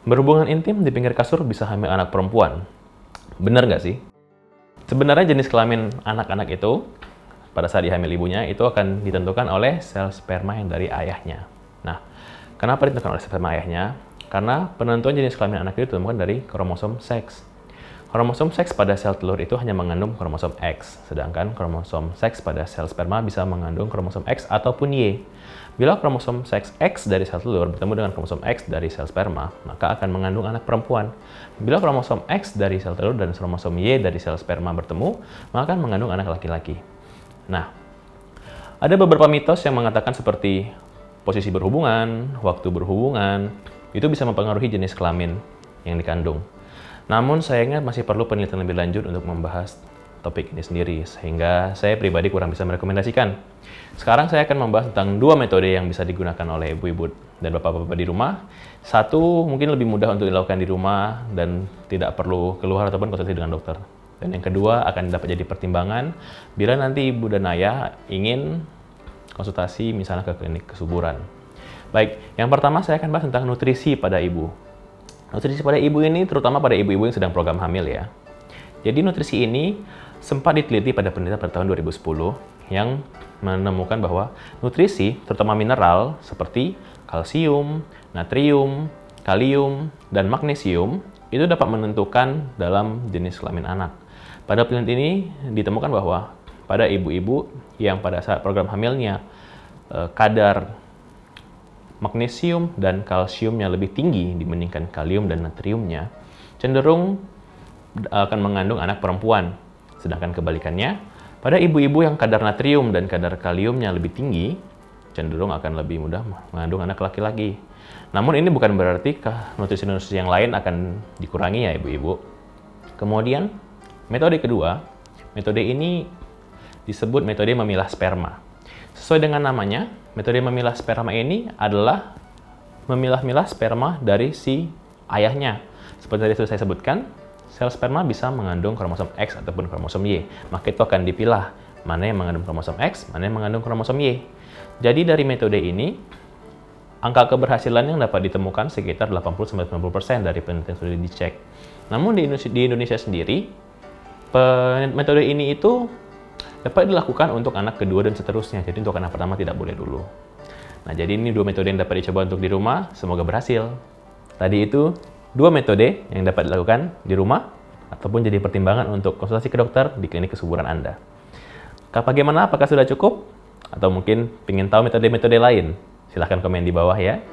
Berhubungan intim di pinggir kasur bisa hamil anak perempuan. Bener nggak sih? Sebenarnya jenis kelamin anak-anak itu, pada saat dihamil ibunya, itu akan ditentukan oleh sel sperma yang dari ayahnya. Nah, kenapa ditentukan oleh sperma ayahnya? Karena penentuan jenis kelamin anak itu ditemukan dari kromosom seks. Kromosom seks pada sel telur itu hanya mengandung kromosom X, sedangkan kromosom seks pada sel sperma bisa mengandung kromosom X ataupun Y. Bila kromosom seks X dari sel telur bertemu dengan kromosom X dari sel sperma, maka akan mengandung anak perempuan. Bila kromosom X dari sel telur dan kromosom Y dari sel sperma bertemu, maka akan mengandung anak laki-laki. Nah, ada beberapa mitos yang mengatakan seperti posisi berhubungan, waktu berhubungan, itu bisa mempengaruhi jenis kelamin yang dikandung. Namun sayangnya masih perlu penelitian lebih lanjut untuk membahas topik ini sendiri, sehingga saya pribadi kurang bisa merekomendasikan. Sekarang saya akan membahas tentang dua metode yang bisa digunakan oleh ibu-ibu dan bapak-bapak di rumah. Satu mungkin lebih mudah untuk dilakukan di rumah dan tidak perlu keluar ataupun konsultasi dengan dokter. Dan yang kedua akan dapat jadi pertimbangan bila nanti ibu dan ayah ingin konsultasi misalnya ke klinik kesuburan. Baik, yang pertama saya akan bahas tentang nutrisi pada ibu. Nutrisi pada ibu ini terutama pada ibu-ibu yang sedang program hamil ya. Jadi nutrisi ini sempat diteliti pada penelitian pada tahun 2010 yang menemukan bahwa nutrisi terutama mineral seperti kalsium, natrium, kalium, dan magnesium itu dapat menentukan dalam jenis kelamin anak. Pada penelitian ini ditemukan bahwa pada ibu-ibu yang pada saat program hamilnya kadar magnesium dan kalsiumnya lebih tinggi dibandingkan kalium dan natriumnya, cenderung akan mengandung anak perempuan. Sedangkan kebalikannya, pada ibu-ibu yang kadar natrium dan kadar kaliumnya lebih tinggi, cenderung akan lebih mudah mengandung anak laki-laki. Namun ini bukan berarti nutrisi-nutrisi yang lain akan dikurangi ya ibu-ibu. Kemudian, metode kedua, metode ini disebut metode memilah sperma. Sesuai dengan namanya, metode memilah sperma ini adalah memilah-milah sperma dari si ayahnya. Seperti tadi sudah saya sebutkan, sel sperma bisa mengandung kromosom X ataupun kromosom Y. Maka itu akan dipilah mana yang mengandung kromosom X, mana yang mengandung kromosom Y. Jadi dari metode ini, angka keberhasilan yang dapat ditemukan sekitar 80-90% dari penelitian sudah dicek. Namun di Indonesia sendiri, metode ini itu dapat dilakukan untuk anak kedua dan seterusnya. Jadi untuk anak pertama tidak boleh dulu. Nah, jadi ini dua metode yang dapat dicoba untuk di rumah. Semoga berhasil. Tadi itu dua metode yang dapat dilakukan di rumah ataupun jadi pertimbangan untuk konsultasi ke dokter di klinik kesuburan Anda. Bagaimana? Apakah sudah cukup? Atau mungkin ingin tahu metode-metode lain? Silahkan komen di bawah ya.